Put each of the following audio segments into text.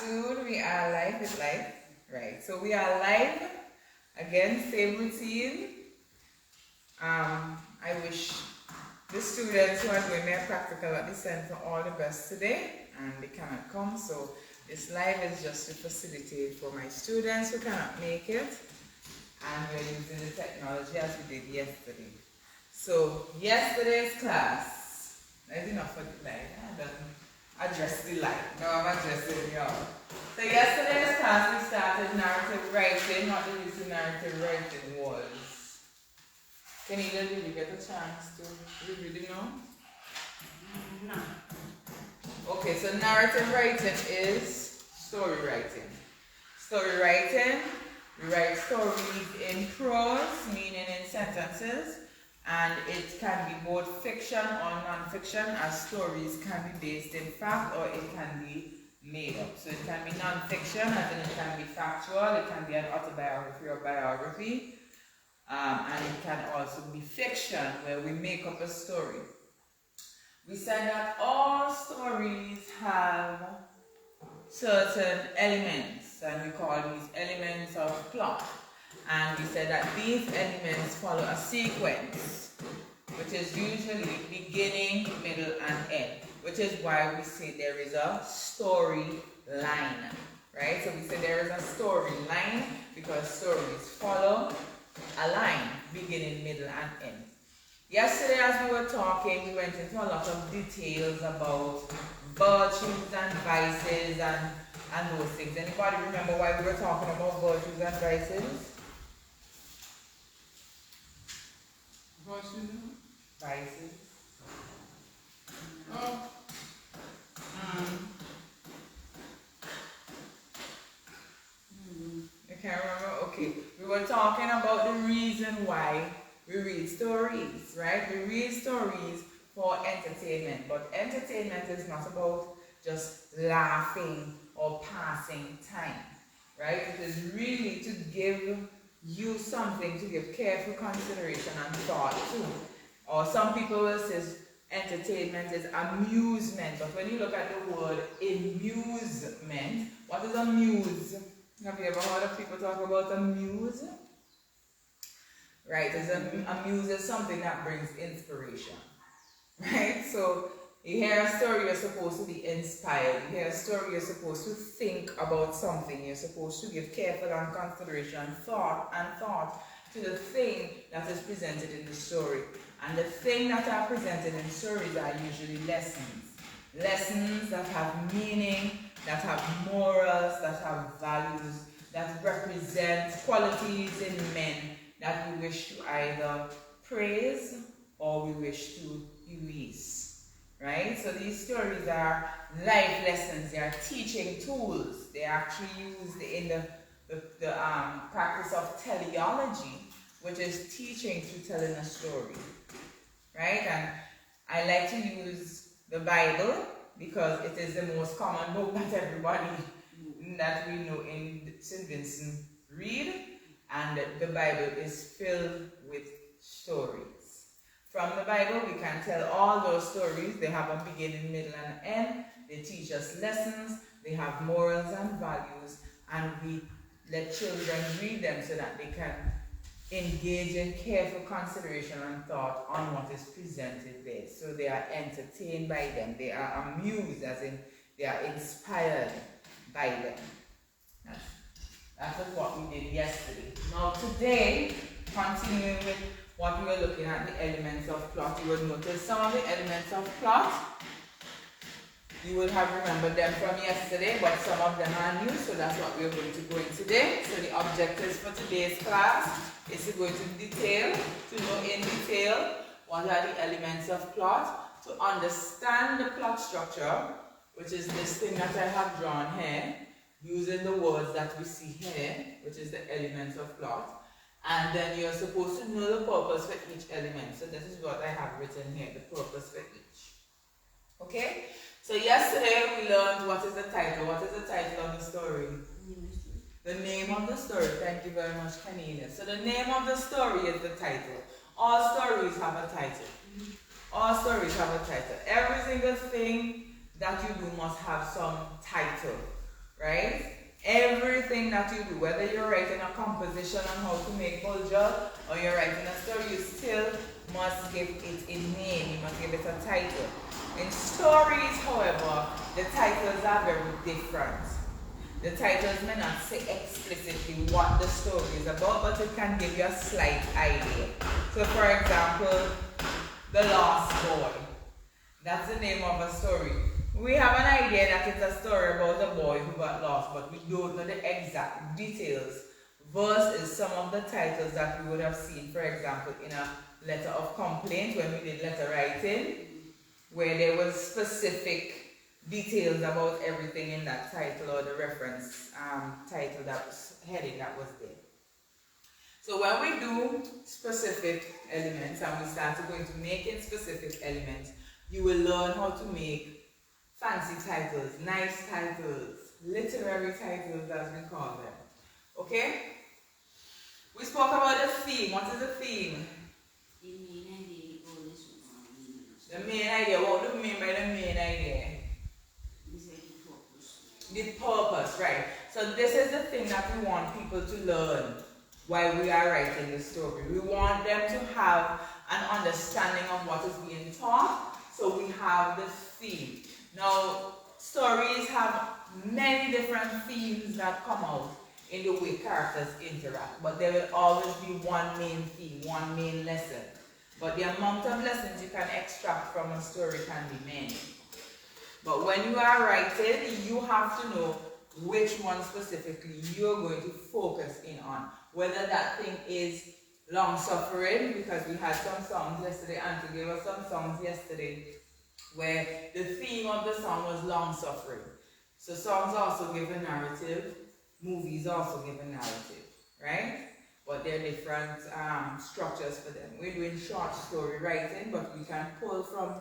afternoon. We are live with life. Right. So we are live. Again, same routine. I wish the students who are doing their practical at the center all the best today, and they cannot come. So this live is just to facilitate for my students who cannot make it, and we're using the technology as we did yesterday. So yesterday's class, that's enough for the live. I don't address the live. No, I'm addressing y'all. So yesterday's class we started narrative writing. What did you see narrative writing was? Can either did you get a chance to review the notes? No. Okay, so narrative writing is story writing. Story writing, we write stories in prose, meaning in sentences, and it can be both fiction or non-fiction, as stories can be based in fact or it can be made up. So it can be non-fiction, as in it can be factual, it can be an autobiography or biography, and it can also be fiction, where we make up a story. We said that all stories have certain elements, and we call these elements of plot. And we said that these elements follow a sequence, which is usually beginning, middle, and end, which is why we say there is a storyline, right? So we say there is a storyline because stories follow a line, beginning, middle, and end. Yesterday, as we were talking, we went into a lot of details about virtues and vices and those things. Anybody remember why we were talking about virtues and vices? Vices. Oh. You can't remember? Okay. We were talking about the reason why we read stories, right? We read stories for entertainment, but entertainment is not about just laughing or passing time, right? It is really to give you something to give careful consideration and thought to. Or some people will say entertainment is amusement, but when you look at the word amusement, what is amuse? Have you ever heard of people talk about amuse? Right, amuse is something that brings inspiration, right? So you hear a story, you're supposed to be inspired. You hear a story, you're supposed to think about something. You're supposed to give careful and consideration, thought to the thing that is presented in the story. And the thing that are presented in stories are usually lessons. Lessons that have meaning, that have morals, that have values, that represent qualities in men that we wish to either praise or we wish to erase, right? So these stories are life lessons, they are teaching tools. They are actually used in the practice of teleology, which is teaching through telling a story, right? And I like to use the Bible because it is the most common book that everybody that we know in St. Vincent read. And the Bible is filled with stories. From the Bible, we can tell all those stories. They have a beginning, middle, and end. They teach us lessons. They have morals and values. And we let children read them so that they can engage in careful consideration and thought on what is presented there. So they are entertained by them. They are amused, as in they are inspired by them. That was what we did yesterday. Now today, continuing with what we were looking at, the elements of plot, you will notice some of the elements of plot. You would have remembered them from yesterday, but some of them are new, so that's what we're going to go in today. So the objectives for today's class is to go into detail, to know in detail what are the elements of plot, to understand the plot structure, which is this thing that I have drawn here, using the words that we see here, which is the elements of plot. And then you're supposed to know the purpose for each element. So this is what I have written here, the purpose for each. Okay? So yesterday we learned what is the title. What is the title of the story? The name of the story. Thank you very much, Cornelius. So the name of the story is the title. All stories have a title. All stories have a title. Every single thing that you do must have some title. right? Everything that you do, whether you're writing a composition on how to make bulgur or you're writing a story, you still must give it a name, you must give it a title. In stories, however, the titles are very different. The titles may not say explicitly what the story is about, but it can give you a slight idea. So for example, The Lost Boy. That's the name of a story. We have an idea that it's a story about a boy who got lost, but we don't know the exact details. Versus some of the titles that we would have seen, for example, in a letter of complaint when we did letter writing, where there was specific details about everything in that title or the reference title that was heading that was there. So when we do specific elements and we start to go into making specific elements, you will learn how to make fancy titles, nice titles, literary titles as we call them. Okay? We spoke about the theme. What is the theme? The main idea. What do we mean by the main idea? The purpose, right. So this is the thing that we want people to learn while we are writing the story. We want them to have an understanding of what is being taught, so we have the theme. Now, stories have many different themes that come out in the way characters interact, but there will always be one main theme, one main lesson. But the amount of lessons you can extract from a story can be many. But when you are writing, you have to know which one specifically you're going to focus in on. Whether that thing is long-suffering, because we had some songs yesterday, Auntie gave us some songs yesterday, where the theme of the song was long-suffering. So songs also give a narrative, movies also give a narrative, right? But there are different structures for them. We're doing short story writing, but we can pull from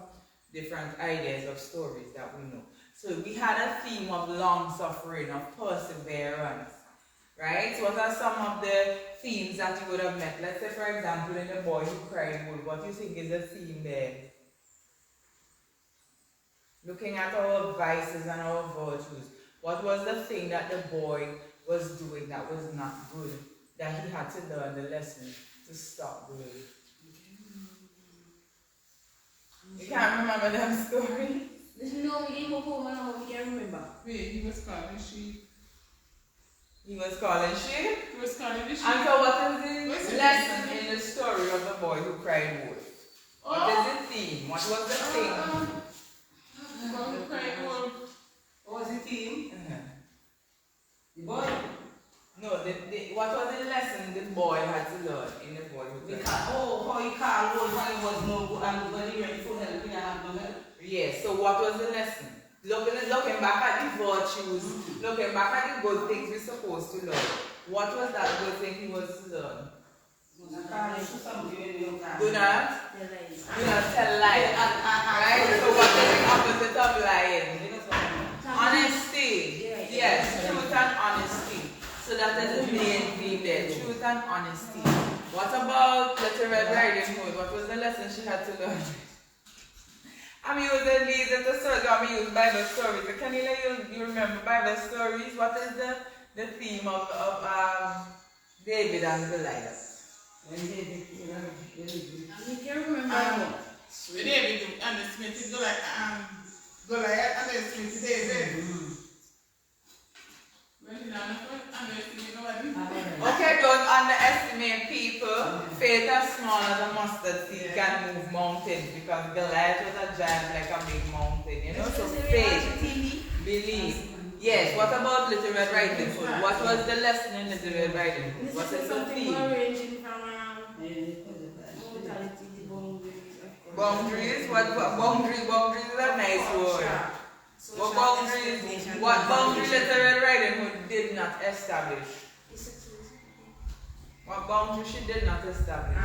different ideas of stories that we know. So we had a theme of long-suffering, of perseverance, right? So what are some of the themes that you would have met? Let's say, for example, in The Boy Who Cried Wolf, what do you think is the theme there? Looking at our vices and our virtues, what was the thing that the boy was doing that was not good, that he had to learn the lesson to stop doing? You can't remember that story? No, we didn't home and we can't remember. Wait, he was calling sheep. He was calling sheep? He was calling the sheep. And so what is the lesson in the story of The Boy Who Cried Wolf? What is the theme? What was the thing? The boy who cried wolf. What was the theme? The boy? No, what was the lesson the boy had to learn in The Boy Who Cried Wolf? How he called wolf when he was no good and nobody ready for help, he didn't have no help. Yes, so what was the lesson? Looking back at the virtues, looking back at the good things we're supposed to learn. What was that good thing he was to learn? Do not tell lies. Right? So what is the opposite of lying? Honesty. Yes, truth and honesty. So that is the main theme there, truth and honesty. What about Little Red Riding Hood? What was the lesson she had to learn? I'm using these in the stories. I'm using Bible stories. So can you remember Bible stories? What is the theme of David and Goliath? I can't remember. David underestimated Goliath underestimated David. Well, he don't underestimate nobody. Okay, don't underestimate people. Faith as small as a mustard seed can move mountains, because Goliath was a giant like a big mountain, you know. So faith, believe. Yes, what about Little Red Riding Hood? What was the lesson in Little Red Riding Hood? What is the theme? Boundaries? What boundaries? Boundaries is a nice word. What boundaries? What boundary Little Red Riding Hood did not establish? What boundary she did not establish?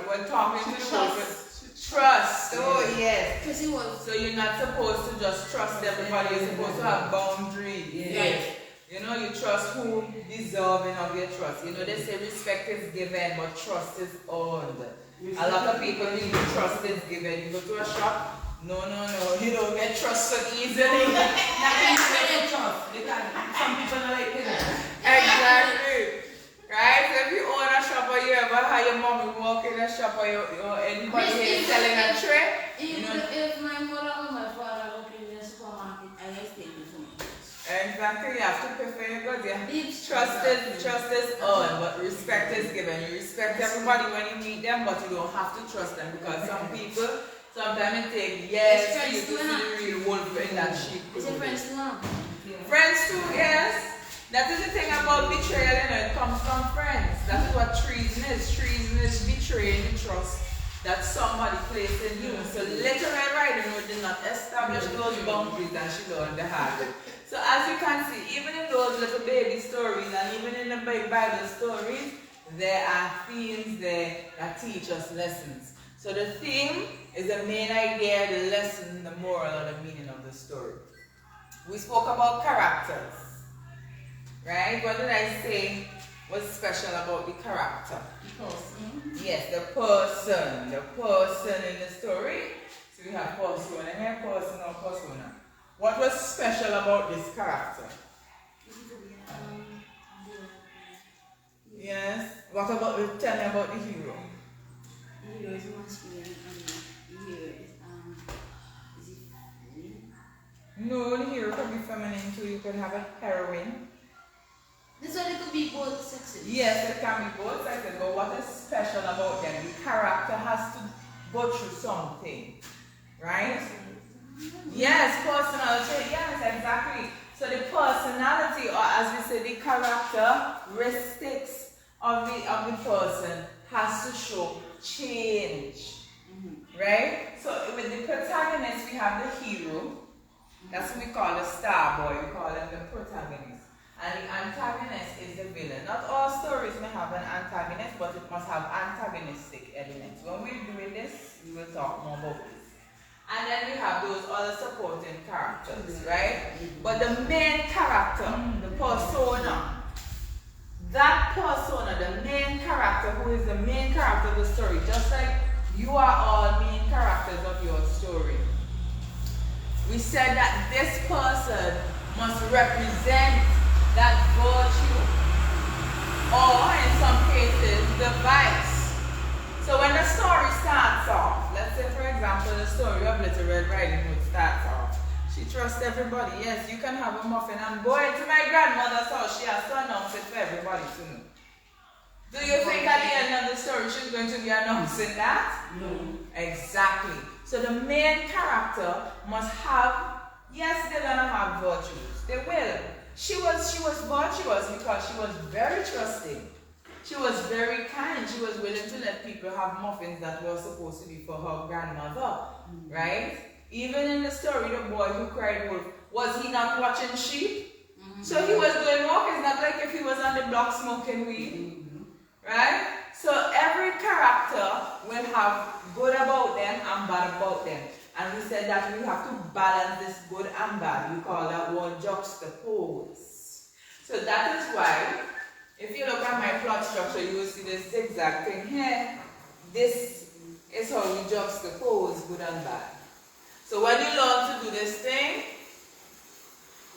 We're talking to the wolf. Trust. Oh yes. So you're not supposed to just trust everybody. You're supposed to have boundaries. Yes. You know, you trust who deserving of your trust. You know, they say respect is given, but trust is earned. A lot of people believe trust is given. You go to a shop, No, you don't get trusted easily. Nothing to trust because some people don't like it. Exactly. Right? So if you own a shop or you ever have your mommy walk in a shop or anybody here selling a tray, If my mother or my father work in the supermarket, I like stay with them. exactly, you have to pay for your goods. Yeah. It's Trust is earned, but respect is given. You respect everybody when you meet them, but you don't have to trust them because some people, sometimes it takes years for you to see the real wolf in that sheep. Is your friends too now? Friends too, yes. That is the thing about betrayal, it comes from friends. That is what treason is. Treason is betraying the trust that somebody placed in you. So Little Red Riding Hood did not establish those boundaries and she learned the hard way. So as you can see, even in those little baby stories and even in the big Bible stories, there are themes there that teach us lessons. So the theme is the main idea, the lesson, the moral, or the meaning of the story. We spoke about characters, right? What did I say was special about the character? Yes, the person in the story. So we have persona here, person or persona. What was special about this character? Yes. What about, tell me about the hero. The hero is masculine and the hero is it feminine? No, the hero could be feminine too. You could have a heroine. This one it could be both sexes. Yes, it can be both sexes, but what is special about them? The character has to go through something, right? Yes, personality. Yes, exactly. So the personality, or as we say, the characteristics of the person has to show change, right? So with the protagonist, we have the hero. That's what we call the star boy. We call him the protagonist. And the antagonist is the villain. Not all stories may have an antagonist, but it must have antagonistic elements. When we're doing this, we will talk more about this. And then we have those other supporting characters, right? But the main character, the persona, that persona, the main character, who is the main character of the story, just like you are all main characters of your story. We said that this person must represent that virtue, or in some cases, the vice. So when the story starts off, let's say for example, the story of Little Red Riding Hood starts off. She trusts everybody. Yes, you can have a muffin. I'm going to my grandmother's house. She has to announce it for everybody to know. Do you think at the end of the story she's going to be announcing that? No. Exactly. So the main character must have, yes, they're going to have virtues. They will. She was virtuous because she was very trusting. She was very kind. She was willing to let people have muffins that were supposed to be for her grandmother, right? Even in the story, the boy who cried wolf, was he not watching sheep? So he was doing work. It's not like if he was on the block smoking weed, right? So every character will have good about them and bad about them. And we said that we have to balance this good and bad. We call that one juxtapose. So that is why, if you look at my plot structure, you will see this zigzag thing here. This is how we juxtapose good and bad. So when you learn to do this thing,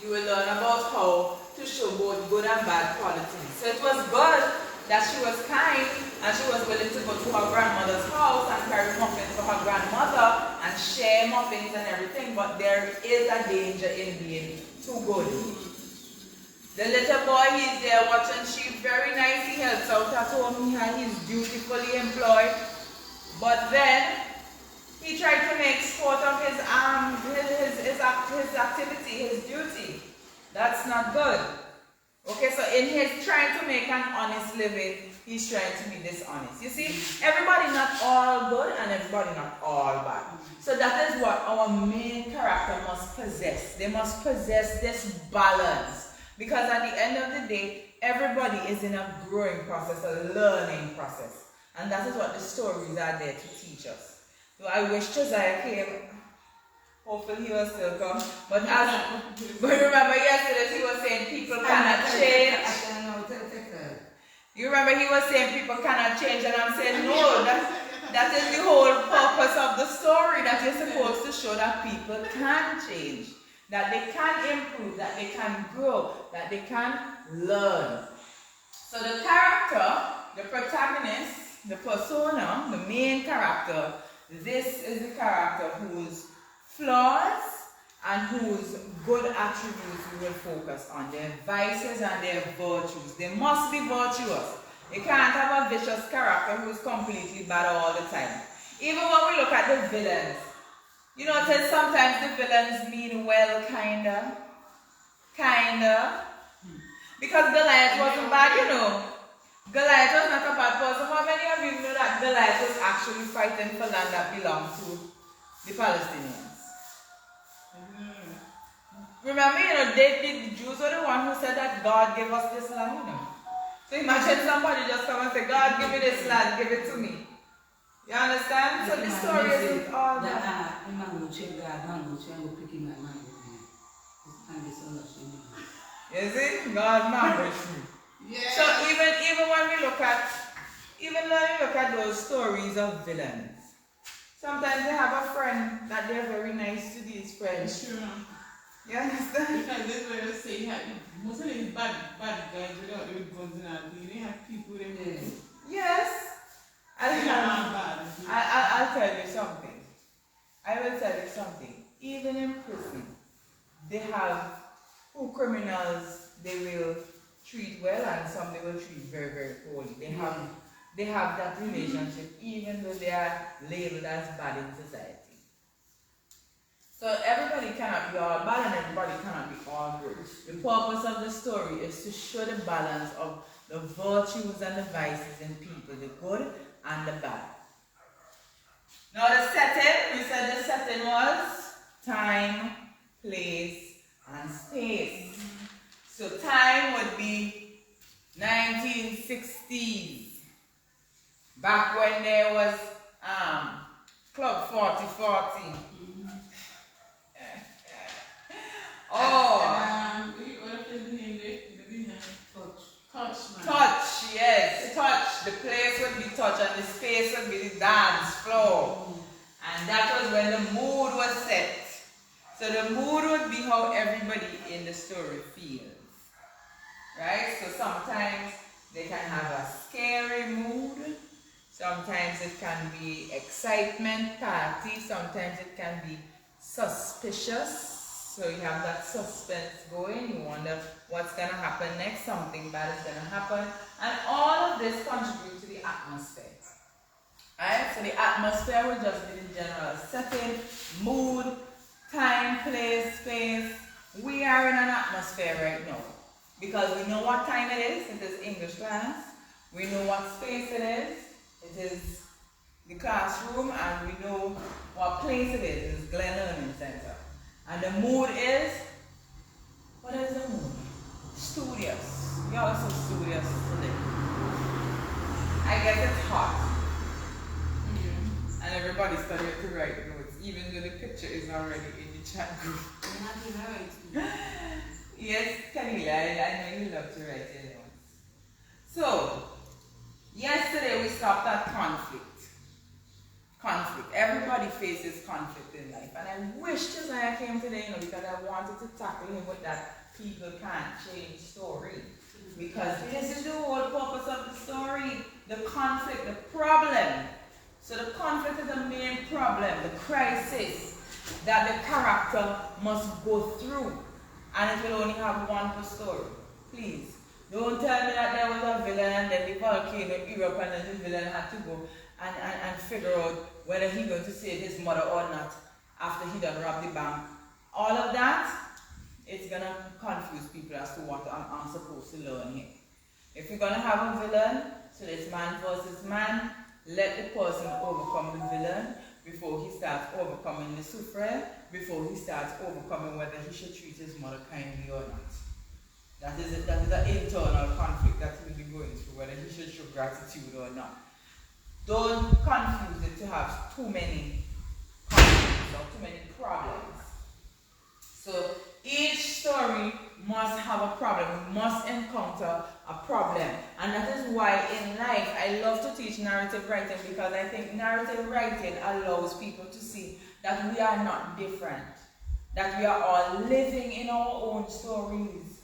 you will learn about how to show both good and bad qualities. So it was good that she was kind and she was willing to go to her grandmother's house and carry muffins for her grandmother and share muffins and everything, but there is a danger in being too good. The little boy, he's there watching sheep, very nice, he helps out at home, he's dutifully employed, but then he tried to make sport of his activity, his duty. That's not good. Okay, so in his trying to make an honest living, he's trying to be dishonest. You see, everybody not all good and everybody not all bad. So that is what our main character must possess. They must possess this balance. Because at the end of the day, everybody is in a growing process, a learning process. And that is what the stories are there to teach us. So I wish Josiah came. Hopefully he will still come. But remember yesterday he was saying people cannot change. You remember he was saying people cannot change, and I'm saying no, that is the whole purpose of the story, that you're supposed to show that people can change, that they can improve, that they can grow, that they can learn. So the character, the protagonist, the persona, the main character, this is the character whose flaws and whose good attributes we will focus on. Their vices and their virtues. They must be virtuous. You can't have a vicious character who's completely bad all the time. Even when we look at the villains, you notice sometimes the villains mean well, kinda. Because Goliath wasn't bad, you know. Goliath was not a bad person. How many of you know that Goliath was actually fighting for land that belonged to the Palestinians? Remember, you know, the Jews were the one who said that God gave us this land, you know. So imagine somebody just come and say, God, give me this land, give it to me. You understand? So the story isn't all that. You see? God managed me. Yeah. So even when we look at those stories of villains, sometimes they have a friend that they're very nice to these friends. Sure. You understand? Because this way they say most of these bad guys without the guns and all, they have people that Yes. I'll tell you something. I will tell you something. Even in prison, they have who criminals they will treat well and some they will treat very, very poorly. They have that relationship even though they are labeled as bad in society. So everybody cannot be all bad and everybody cannot be all good. The purpose of the story is to show the balance of the virtues and the vices in people, the good and the bad. Now the setting, we said the setting was time, place, and space. So time would be 1960s, back when there was Club 4040. Touch, yes, touch. The place would be touch and the space would be the dance floor. And that was when the mood was set. So the mood would be how everybody in the story feels. Right? So sometimes they can have a scary mood. Sometimes it can be excitement, party. Sometimes it can be suspicious. So you have that suspense going. You wonder what's going to happen next. Something bad is going to happen. And all of this contributes to the atmosphere. Right? So the atmosphere will just be the general setting, mood, time, place, space. We are in an atmosphere right now. Because we know what time it is. It is English class. We know what space it is. It is the classroom. And we know what place it is. It is Glen Learning Center. And the mood is, what is the mood? Studious. Y'all are so studious today. I guess it's hot. And everybody's starting to write notes, even though the picture is already in the chat group. Yes, Camila, I know you love to write your notes. So, yesterday we stopped at conflict. Conflict. Everybody faces conflict in life. And I wish Josiah came today, because I wanted to tackle him with that people can't change story. Because this is the whole purpose of the story. The conflict, the problem. So the conflict is the main problem, the crisis that the character must go through. And it will only have one per story. Please. Don't tell me that there was a villain and then the volcano erupted and then the villain had to go and figure out whether he's going to save his mother or not after he done robbed the bank. All of that, it's going to confuse people as to what I'm supposed to learn here. If you're going to have a villain, so it's man versus man, let the person overcome the villain before he starts overcoming the sufferer, before he starts overcoming whether he should treat his mother kindly or not. That is an internal conflict that he'll be going through, whether he should show gratitude or not. Don't confuse it to have too many conflicts or too many problems. So each story must have a problem. We must encounter a problem. And that is why in life, I love to teach narrative writing because I think narrative writing allows people to see that we are not different, that we are all living in our own stories.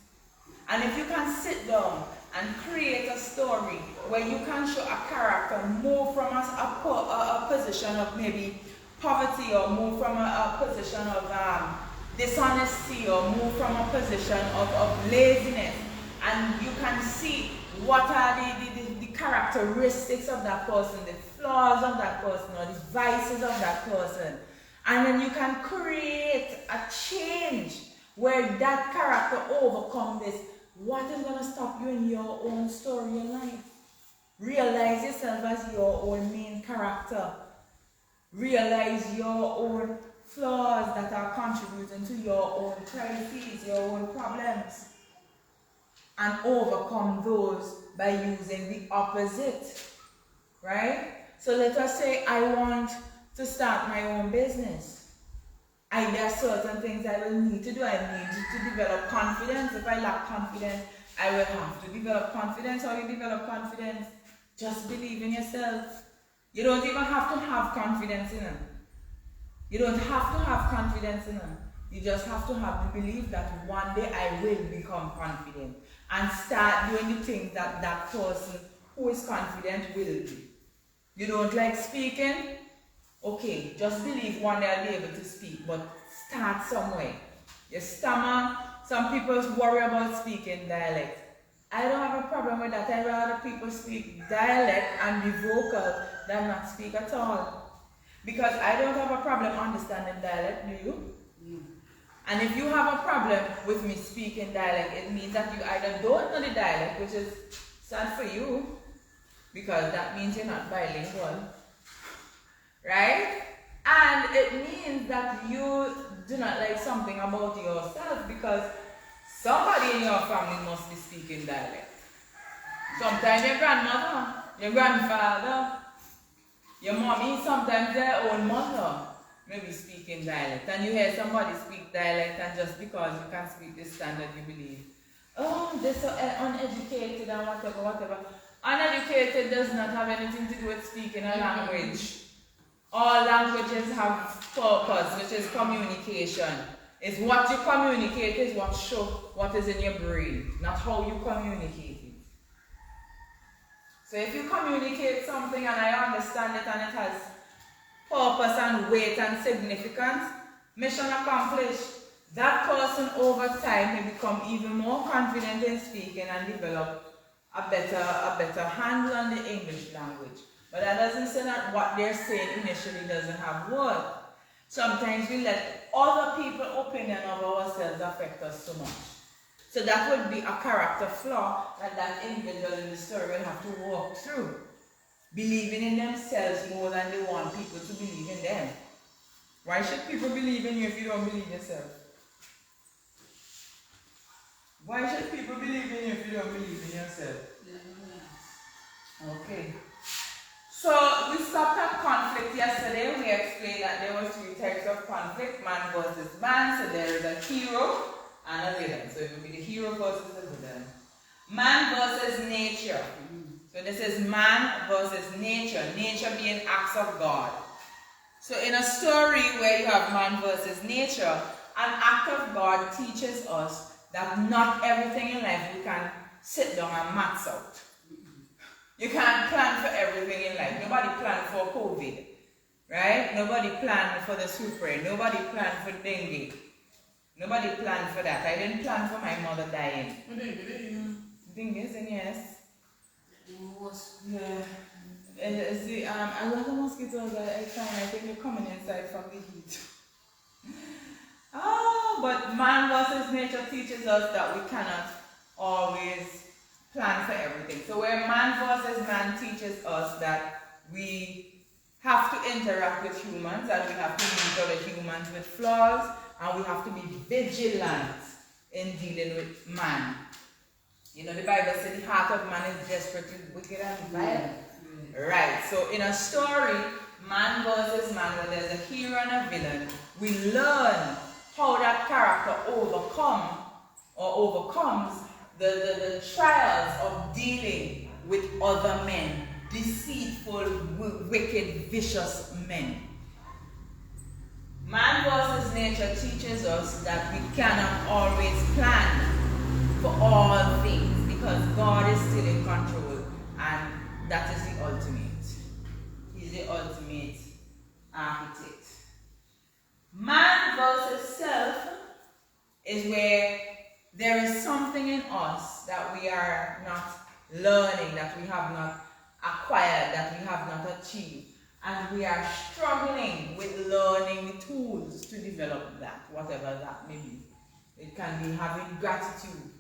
And if you can sit down and create a story where you can show a character move from a position of maybe poverty, or move from a position of dishonesty, or move from a position of laziness, and you can see what are the characteristics of that person, the flaws of that person, or the vices of that person, and then you can create a change where that character overcomes this. What is going to stop you in your own story in life? Realize yourself as your own main character. Realize your own flaws that are contributing to your own crises, your own problems. And overcome those by using the opposite. Right? So let us say I want to start my own business. There are certain things I will need to do. I need to develop confidence. If I lack confidence, I will have to develop confidence. How you develop confidence? Just believe in yourself. You don't even have to have confidence in them. You don't have to have confidence in them. You just have to have the belief that one day I will become confident. And start doing the things that that person who is confident will do. You don't like speaking? Okay, just believe one day I'll be able to speak, but start somewhere. You stammer. Some people worry about speaking dialect. I don't have a problem with that. I'd rather people speak dialect and be vocal than not speak at all. Because I don't have a problem understanding dialect, do you? No. And if you have a problem with me speaking dialect, it means that you either don't know the dialect, which is sad for you, because that means you're not bilingual. Right? And it means that you do not like something about yourself, because somebody in your family must be speaking dialect. Sometimes your grandmother, your grandfather, your mommy, sometimes their own mother may be speaking dialect. And you hear somebody speak dialect, and just because you can speak this standard, you believe, oh, they're so uneducated and whatever. Uneducated does not have anything to do with speaking a language. All languages have purpose, which is communication. It's what you communicate is what shows what is in your brain, not how you communicate it. So if you communicate something and I understand it and it has purpose and weight and significance, mission accomplished. That person over time may become even more confident in speaking and develop a better handle on the English language. But that doesn't say that what they're saying initially doesn't have worth. Sometimes we let other people's opinion of ourselves affect us so much. So that would be a character flaw that individual in the story will have to walk through. Believing in themselves more than they want people to believe in them. Why should people believe in you if you don't believe yourself? Why should people believe in you if you don't believe in yourself? Okay. So we stopped at conflict yesterday. We explained that there were three types of conflict: man versus man. So there is a hero and a villain. So it would be the hero versus the villain. Man versus nature. So this is man versus nature. Nature being acts of God. So in a story where you have man versus nature, an act of God teaches us that not everything in life we can sit down and max out. You can't plan for everything in life. Nobody planned for COVID, right? Nobody planned for the super. Nobody planned for dengue. Nobody planned for that. I didn't plan for my mother dying. Dengue is in, yes. Yeah. And see, a lot of mosquitoes I think they're coming inside from the heat. But man versus nature teaches us that we cannot always plan for everything. So where man versus man teaches us that we have to interact with humans, and we have to meet other humans with flaws, and we have to be vigilant in dealing with man. You know, the Bible says the heart of man is desperately wicked and violent. Right, so in a story, man versus man, where there's a hero and a villain, we learn how that character overcomes the trials of dealing with other men deceitful, wicked, vicious men. Man versus nature teaches us that we cannot always plan for all things because God is still in control, and that is the ultimate. He's the ultimate architect. Man versus self is where there is something in us that we are not learning, that we have not acquired, that we have not achieved. And we are struggling with learning the tools to develop that, whatever that may be. It can be having gratitude.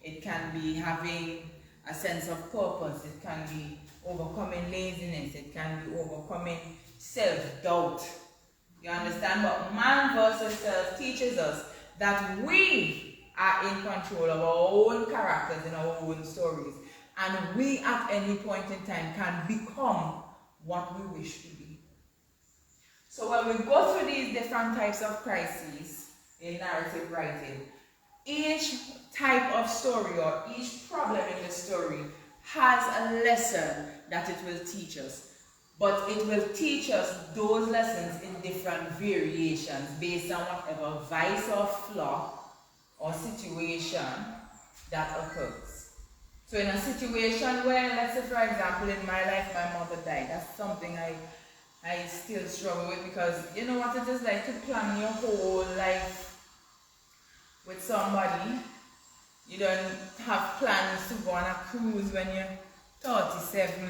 It can be having a sense of purpose. It can be overcoming laziness. It can be overcoming self-doubt. You understand? But man versus self teaches us that we are in control of our own characters and our own stories. And we at any point in time can become what we wish to be. So when we go through these different types of crises in narrative writing, each type of story or each problem in the story has a lesson that it will teach us. But it will teach us those lessons in different variations based on whatever vice or flaw or situation that occurs. So in a situation where, let's say for example, in my life my mother died, that's something I still struggle with, because you know what it is like to plan your whole life with somebody. You don't have plans to go on a cruise when you're 37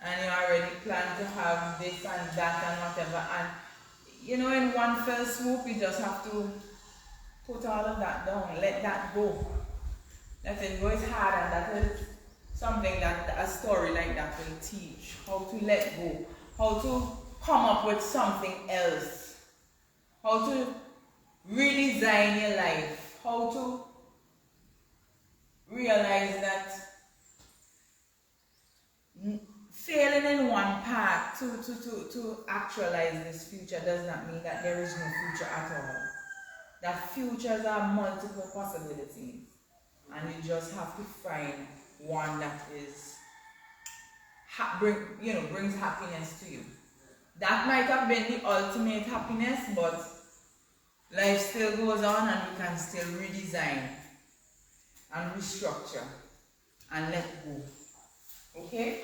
and you already plan to have this and that and whatever, and you know, in one fell swoop you just have to put all of that down, let that go. Let it go is hard, and that is something that a story like that will teach. How to let go, how to come up with something else, how to redesign your life, how to realize that failing in one path to actualize this future does not mean that there is no future at all. That futures are multiple possibilities. And you just have to find one that is brings happiness to you. That might have been the ultimate happiness, but life still goes on, and we can still redesign and restructure and let go. Okay?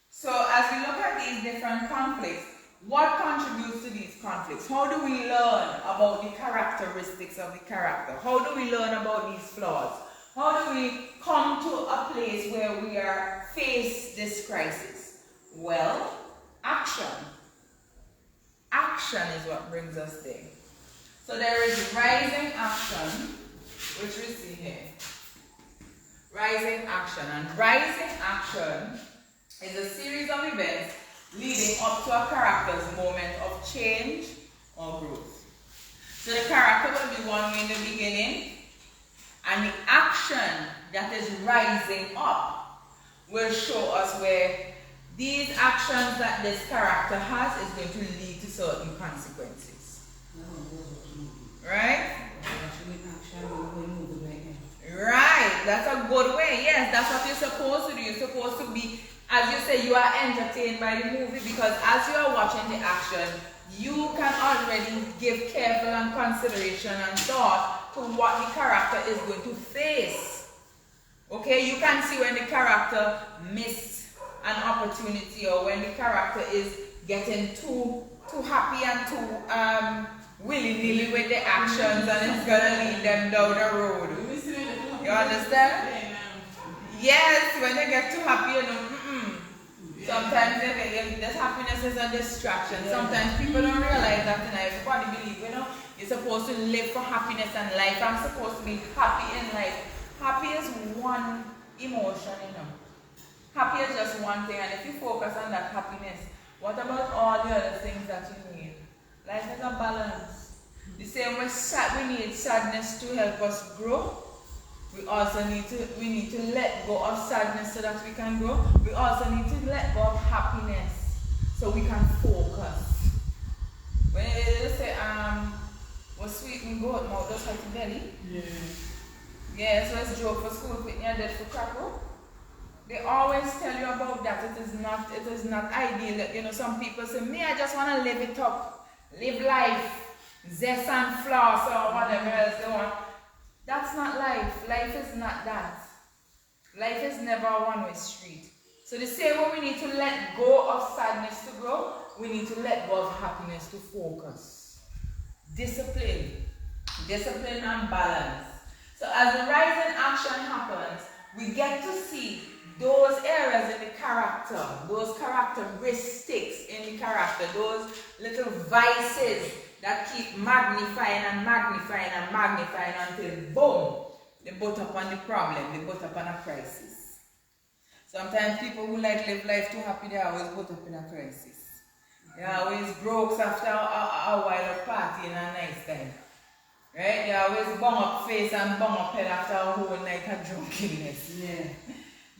So as we look at these different conflicts, what contributes to these conflicts? How do we learn about the characteristics of the character? How do we learn about these flaws? How do we come to a place where we are face this crisis? Well, action. Action is what brings us there. So there is rising action, which we see here. Rising action. And rising action is a series of events leading up to a character's moment of change or growth. So the character will be one way in the beginning, and the action that is rising up will show us where these actions that this character has is going to lead to certain consequences. Right? Right, that's a good way. Yes, that's what you're supposed to do. You're supposed to be, as you say, you are entertained by the movie, because as you are watching the action, you can already give careful and consideration and thought to what the character is going to face. Okay, you can see when the character missed an opportunity, or when the character is getting too happy and too willy-nilly with the actions, and it's gonna lead them down the road. You understand? Yes, when they get too happy, you know, sometimes this happiness is a distraction. Sometimes people don't realize that, and everybody believes, you know, you're supposed to live for happiness and life. I'm supposed to be happy in life. Happy is one emotion, you know. Happy is just one thing, and if you focus on that happiness, what about all the other things that you need? Life is a balance. The same way we need sadness to help us grow. We also need to let go of sadness so that we can grow. We also need to let go of happiness so we can focus. When they say, was sweet and goat mouth does hurt the belly. Yeah. Yeah, so it's joke for school, put your dead for crackle. They always tell you about that. It is not ideal. You know, some people say, me, I just want to live it up. Live life. Zest and floss or whatever else they want. That's not life. Life is not that. Life is never a one-way street. So the same way we need to let go of sadness to grow, we need to let go of happiness to focus. Discipline. Discipline and balance. So as the rise in action happens, we get to see those areas in the character, those characteristics in the character, those little vices that keep magnifying and magnifying and magnifying until boom, they butt up on the problem, they butt up on a crisis. Sometimes people who like live life too happy, they always butt up in a crisis. They always broke after a while of party and a nice time. Right? They always bung up face and bung up head after a whole night of drunkenness. Yeah.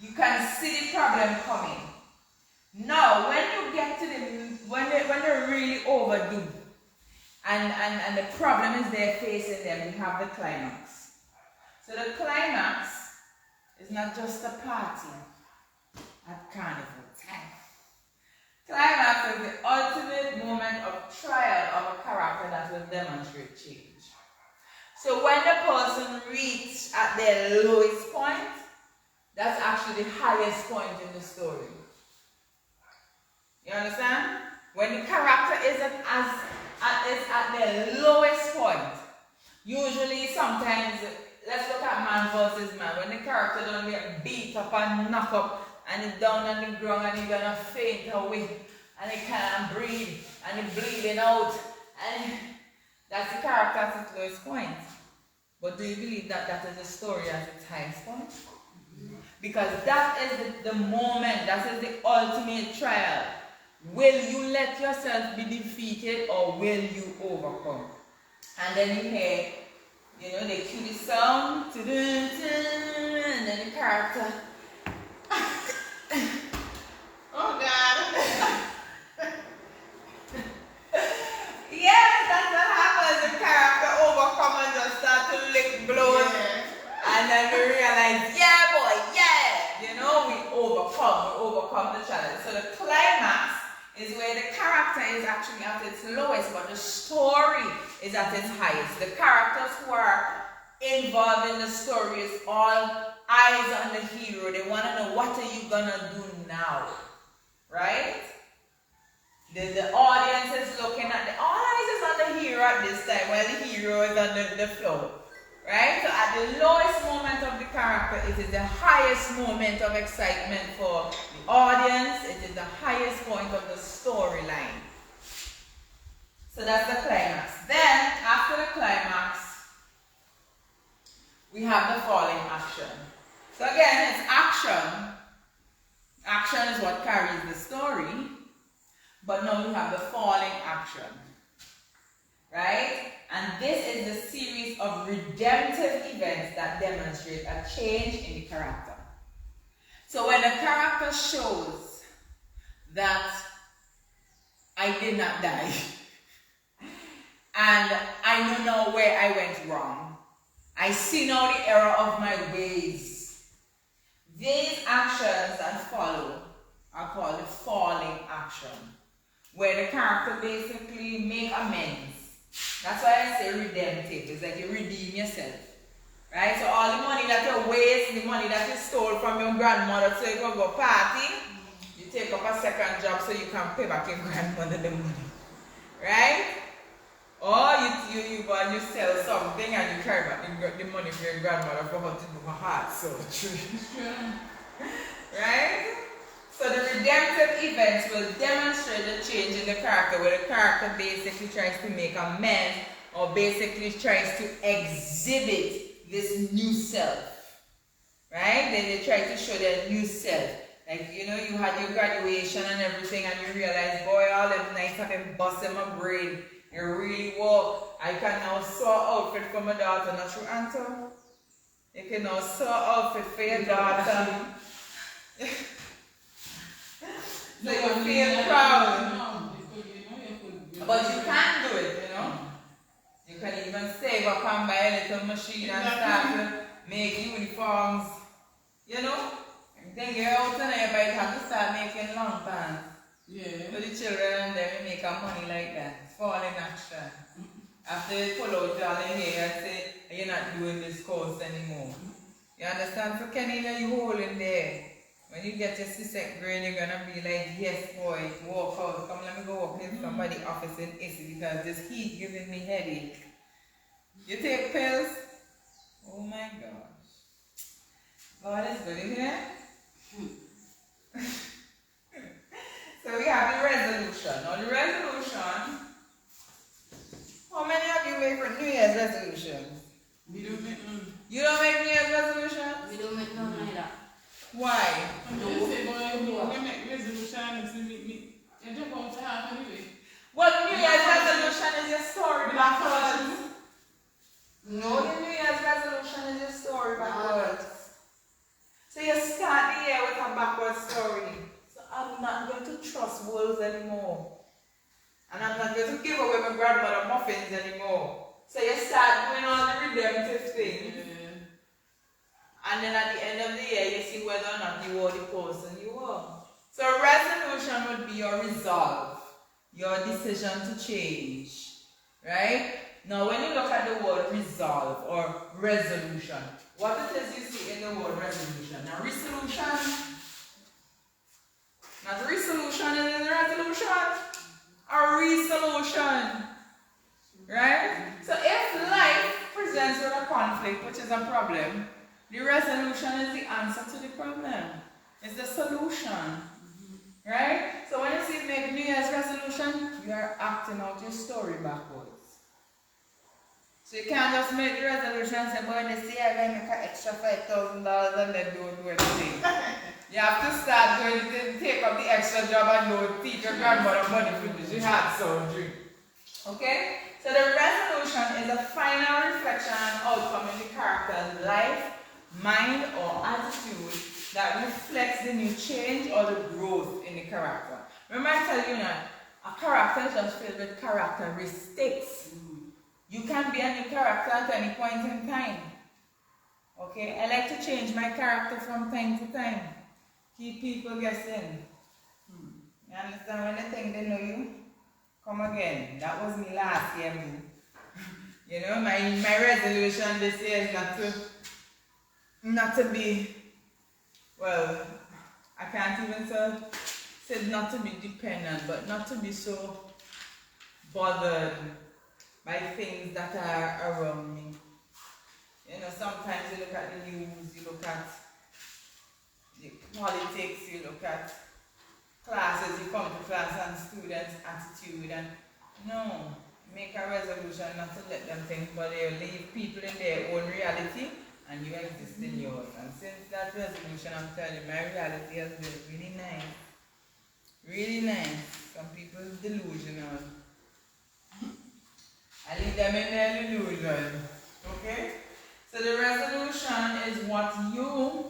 You can see the problem coming. Now, when you get to when they're really overdue, and the problem is there facing them, we have the climax. So the climax is not just a party at carnival time. Climax is the ultimate moment of trial of a character that will demonstrate change. So when the person reaches at their lowest point, that's actually the highest point in the story. You understand? When the character is at their lowest point, usually sometimes, let's look at man versus man. When the character don't get beat up and knock up and he's down on the ground and he's gonna faint away and he can't breathe and he's bleeding out, and that's the character at its lowest point. But do you believe that that is the story at its highest point? Because that is the moment, that is the ultimate trial. Will you let yourself be defeated or will you overcome? And then you hear, you know, they cue the sound, and then the character. Oh God. Yes, that's what happens. The character overcome and just start to lick blows. Yeah. And then we realize, yeah boy, yeah! You know, we overcome the challenge. So the climax is where the character is actually at its lowest, but the story is at its highest. The characters who are involved in the story is all eyes on the hero. They want to know, what are you gonna do now? Right? The audience is looking at all eyes is on the hero at this time, while the hero is on the floor. Right? So at the lowest moment of the character, it is the highest moment of excitement for the audience. It is the highest point of the storyline. So that's the climax. Then, after the climax, we have the falling action. So again, it's action. Action is what carries the story. But now we have the falling action. Right? And this is the series of redemptive events that demonstrate a change in the character. So when a character shows that I did not die, and I know now where I went wrong, I see now the error of my ways, these actions that follow are called the falling action, where the character basically make amends. That's why I say redemptive. It's like you redeem yourself. Right? So all the money that you waste, the money that you stole from your grandmother so you can go party, you take up a second job so you can pay back your grandmother the money. Right? Or you go and you sell something and you carry back the money for your grandmother for her to do her heart surgery. Right? So the redemptive events will demonstrate the change in the character, where the character basically tries to make amends or basically tries to exhibit this new self. Right? They try to show their new self. Like, you know, you had your graduation and everything and you realize, boy, all them nights have been busting my brain. You really walk. I can now sew outfit for my daughter. Not true, Anto? You can now sew outfit for your daughter. So you feel proud. But you can do it, you know. You can even save up and buy a little machine and start to make uniforms, you know. Then you're out and everybody have to start making long pants Yeah. for the children and then we make our money like that. Fall in action. After they pull out all the hair and say, you're not doing this course anymore. You understand? So Kenny, you hold in there. When you get your C-sec grade, you're gonna be like, yes boy, walk out. Come let me go walk in somebody's office in AC because this heat giving me headache. You take pills? Oh my gosh. God is good, isn't it? So we have the resolution. Now the resolution, how many of you make for New Year's resolutions? We don't make none. You don't make New Year's resolutions? We don't make none like that. Why? I'm just saying, boy, we make resolutions and me. You jump out to half anyway. Well, New Year's resolution is your story backwards. No, the New Year's resolution is your story backwards. So you start the year with a backward story. So I'm not going to trust wolves anymore. And I'm not going to give away my grandmother muffins anymore. So you start doing all the redemptive things. And then at the end of the year, you see whether or not you are the person you are. So a resolution would be your resolve, your decision to change. Right? Now when you look at the word resolve or resolution, what it is you see in the word resolution? Now resolution, not resolution is a resolution, a resolution. Right? So if life presents with a conflict, which is a problem, the resolution is the answer to the problem. It's the solution. Right? So when you see make New Year's resolution, you are acting out your story backwards. So you can't just make the resolution and say, boy, this year I'm going to make an extra $5,000 and then don't do anything. You have to start doing it, take up the extra job and don't teach your grandmother money because she had surgery. Okay? So the resolution is a final reflection and outcome in the character's life, mind or attitude that reflects the new change or the growth in the character. Remember I tell you that a character is just filled with characteristics. You can be a new character at any point in time. Okay? I like to change my character from time to time. Keep people guessing. You understand? When they think they know you, come again. That was me last year, boo. You know, my resolution this year is not to be, well, I can't even say not to be dependent, but not to be so bothered by things that are around me. You know, sometimes you look at the news, you look at the politics, you look at classes, you come to class and students' attitude, and no, make a resolution not to let them think, but they leave people in their own reality and you exist in yours. And since that resolution, I'm telling you, my reality has been really nice. Really nice. Some people are delusional. I leave them in their delusion. Okay? So the resolution is what you,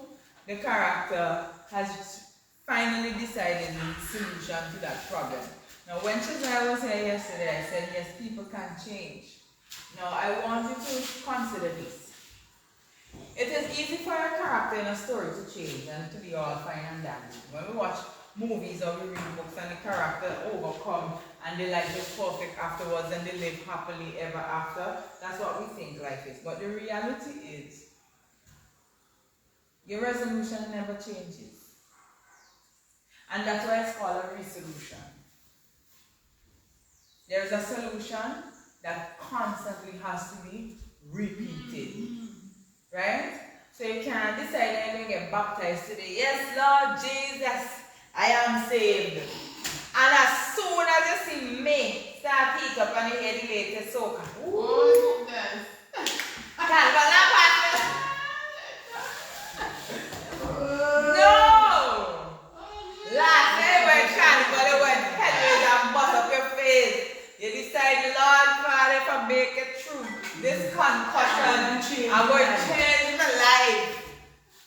the character, has finally decided is the solution to that problem. Now when Chazai was here yesterday, I said, yes, people can change. Now I want you to consider this. It is easy for a character in a story to change and to be all fine and dandy. When we watch movies or we read books and the character overcome and they life is perfect afterwards and they live happily ever after, that's what we think life is. But the reality is, your resolution never changes. And that's why it's called a resolution. There is a solution that constantly has to be repeated. Right? So you can't decide that you're going to get baptized today. Yes, Lord Jesus, I am saved. And as soon as you see me start heat up and you hear the latest soca. Oh, yes. Can't go now, Pastor. No! Last night when Carnival went headways and bust up your face. You decide, Lord Father, if I make it through this concussion, I'm going to change my life.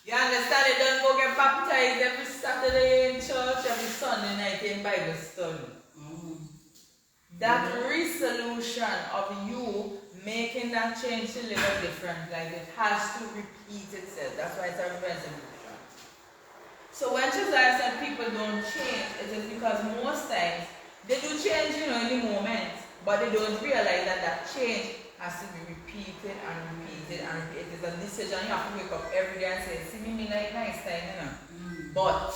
You understand? You don't go get baptized every Saturday in church, every Sunday night in Bible study. That resolution of you making that change to live a different life, it has to repeat itself. That's why it's a resolution. So when Josiah said people don't change, it is because most times they do change, in the moment, but they don't realize that that change has to be repeated and repeated and repeated. It is a decision you have to wake up every day and say, see me like nice time, But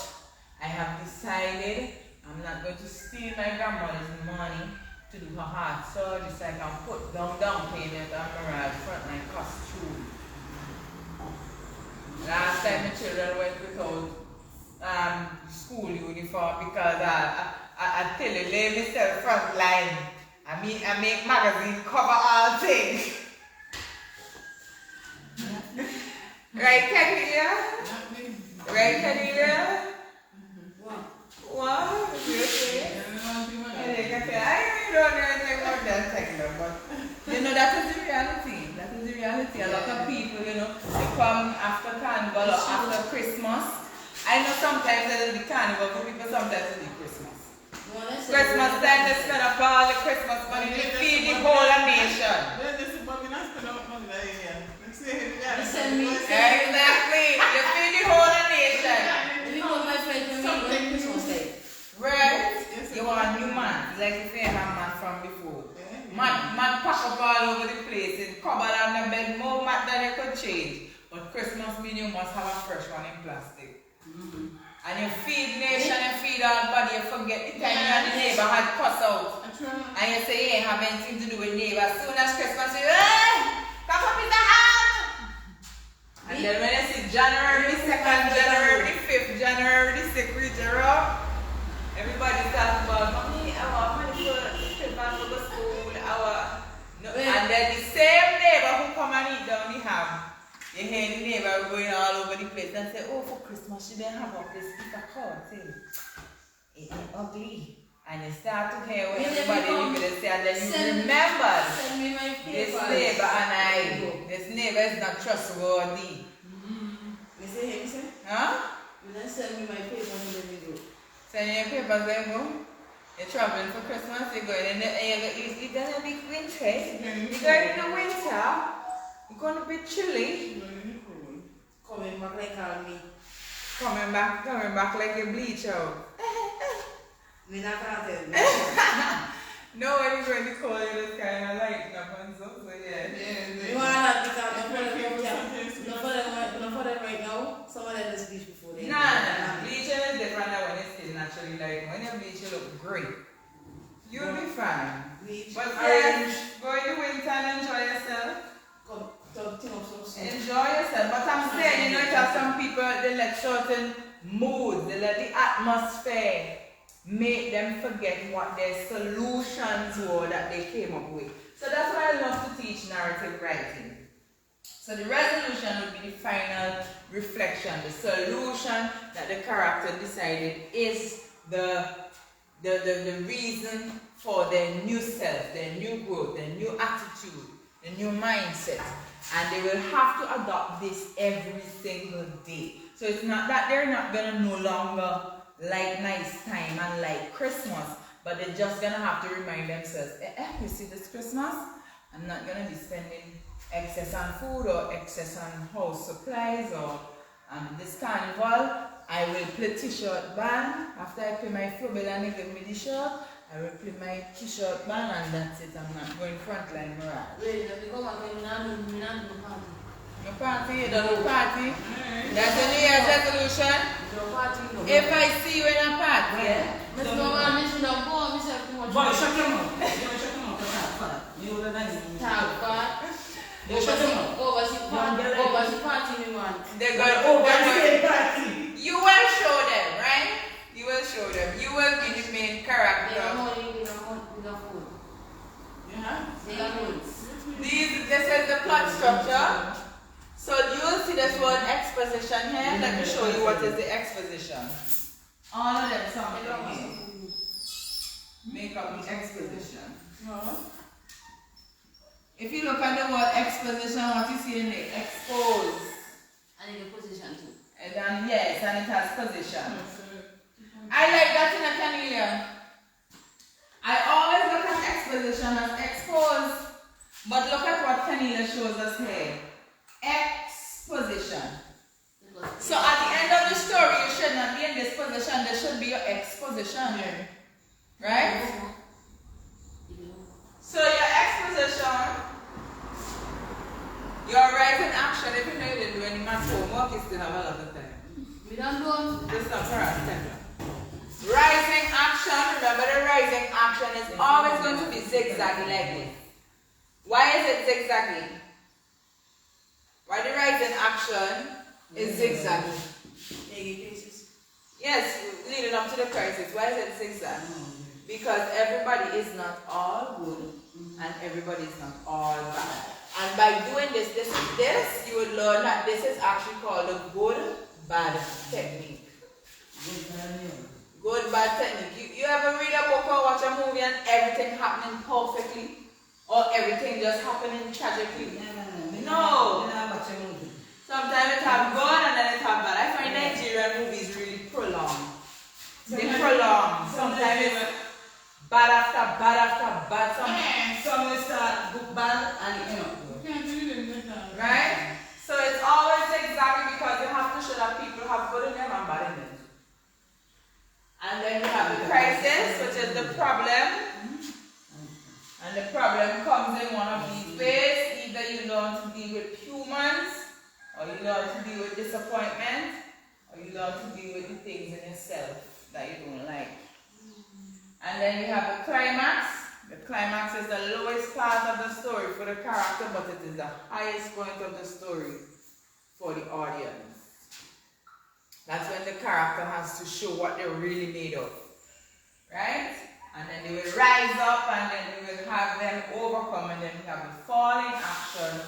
I have decided I'm not going to steal my grandmother's money to do her heart surgery so I can put down payment on Mirage frontline costume. Last time the children went without school uniform because I tell you, leave myself frontline. I make magazine cover all things. Right, Cornelia? Right, Cornelia? What? You okay? I don't know anything about that techno, but that is the reality. That is the reality. A lot of people, they come after Carnival or after Christmas. I know sometimes it will be Carnival for people, sometimes it will be Christmas. Christmas time, they spend up all the Christmas money to feed the whole nation. Exactly. You feed the whole nation. Right? You want a new man, like if you have a man from before. Man pack up all over the place and cover on the bed, more mat than you could change. But Christmas means you must have a fresh one in plastic. And you feed nation, you feed all body, you forget the time you and the neighbor had cuss out. And you say you ain't have anything to do with neighbor. As soon as Christmas, you hey, come up with the ham! And then when you see January the 2nd, January the 5th, January the 6th, reach around, everybody talks about, mommy, I want money for Christmas for the school, and then the same neighbor who come and eat down the ham, you hear the neighbor going all over the place and say, oh, for Christmas she didn't have up this piece of card thing. It ain't ugly. And you start to hear what everybody is say, and then you remember this neighbor and this neighbor is not trustworthy. You say him, sir? Huh? You then send me my papers and then we go. Send your papers, then go. You're traveling for Christmas, you're going in you're going to be winter. You're going in the winter. It's going to be chilly. Coming back like me. Coming back like a bleach out. We not gonna tell you. Nobody's going to call you this kind of light up and stuff, so yeah. You want that because no for them right now, some of them is bleach before they Nah. Bleaching is different than when it's still naturally light. When you bleach, you look great. You'll be fine. bleach. But yes, go in the winter and enjoy yourself. Come, talk some Enjoy yourself. But I'm saying, it has some people, they let certain moods, they let the atmosphere make them forget what their solutions were that they came up with. So that's why I love to teach narrative writing. So the resolution would be the final reflection, the solution that the character decided is the reason for their new self, their new growth, their new attitude, the new mindset. And they will have to adopt this every single day. So it's not that they're not going to no longer like nice time and like Christmas, but they're just going to have to remind themselves, you see this Christmas, I'm not going to be spending excess on food or excess on house supplies or this carnival. I will play t-shirt band. After I play my flow bill and they give me the shirt, I will play my t-shirt band and that's it. I'm not going frontline Mirage. Wait, because I'm not party. No party, you don't do party. That's a New Year's resolution. No party, no. If I see you in a party, yeah? Miss no man, miss no go, miss have too much. Boy, shut your mouth. Shut your mouth. You know that I Talk, God. You shut your mouth. Over the party, me want. They're going to You will show them, right? You will show them. You will be the main character. They got money, we got food. Yeah? They got food. This is the plot structure. So you will see this word exposition here. Let me show you what is the exposition. All of them something here. Make up the exposition. If you look at the word exposition, what you see in the expose. And in the position too. And then yes, and it has position. I like that in a Cornelia. I always look at exposition as expose, but look at what Cornelia shows us here. Exposition. So at the end of the story, you should not exposition. This should be your exposition. Yeah. Right? So your exposition, your writing action, if you know you didn't do any math homework, you still have a lot of time. We don't do This is not for us, rising action, remember the rising action is always going to be zigzaggy like this. Why is it zigzaggy? Why the rising action is zigzaggy? Yes, leading up to the crisis. Why is it zigzag? Because everybody is not all good and everybody is not all bad. And by doing this, you would learn that this is actually called a good bad technique. Good bad technique. You ever read a book or watch a movie and everything happening perfectly? Or everything just happening tragically? No. Sometimes it have good and then it have bad. I find Nigerian movies really prolonged. They prolong. Sometimes it's bad after bad after bad. Some will start book bad and you know. Right? So it's always exactly because you have to show that people have good in them and bad in them. And then you have the crisis, which is the problem. And the problem comes in one of these ways. Either you learn to deal with humans, or you learn to deal with disappointment, or you learn to deal with the things in yourself that you don't like. And then you have the climax. The climax is the lowest part of the story for the character, but it is the highest point of the story for the audience. That's when the character has to show what they're really made of. Right? And then they will rise up and then we will have them overcome, and then we have the falling action,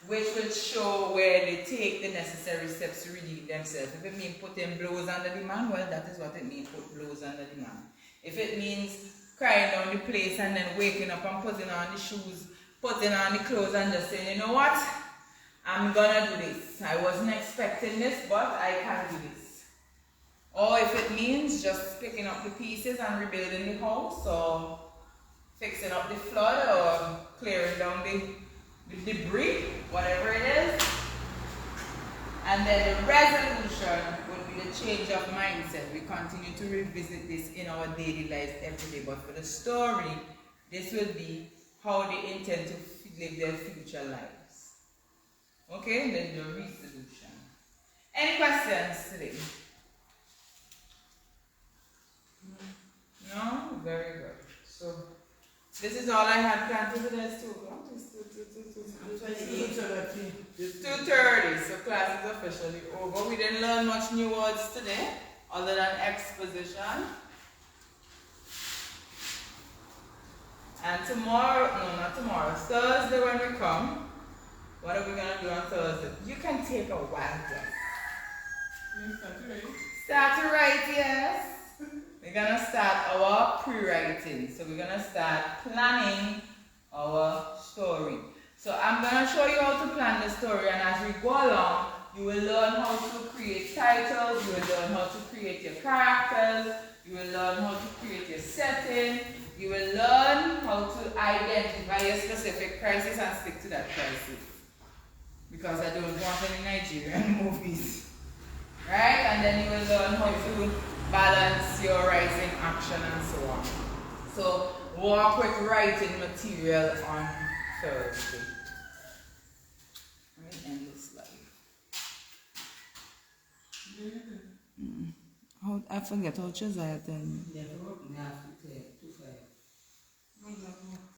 which will show where they take the necessary steps to redeem themselves. If it means putting blows under the man, well, that is what it means, put blows under the man. If it means crying down the place and then waking up and putting on the shoes, putting on the clothes and just saying, you know what, I'm gonna do this. I wasn't expecting this, but I can do this. Or if it means just picking up the pieces and rebuilding the house, or fixing up the flood, or clearing down the debris, whatever it is. And then the resolution would be the change of mindset. We continue to revisit this in our daily lives every day. But for the story, this will be how they intend to live their future lives. Okay, and then the resolution. Any questions today? No? Very good. So, this is all I had planned for today. It's 2 o'clock. It's 2:30, so class is officially over. We didn't learn much new words today, other than exposition. And tomorrow, no, not tomorrow, Thursday when we come, what are we going to do on Thursday? You can take a wild guess. Start to write, yes. We're going to start our pre-writing. So we're going to start planning our story. So I'm going to show you how to plan the story, and as we go along, you will learn how to create titles, you will learn how to create your characters, you will learn how to create your setting, you will learn how to identify your specific crisis and stick to that crisis. Because I don't want any Nigerian movies. Right? And then you will learn how to balance your writing action and so on. So work with writing material on Thursday. Let me end this slide. I forget how Josiah tell me. Yeah, we have to take 2 5.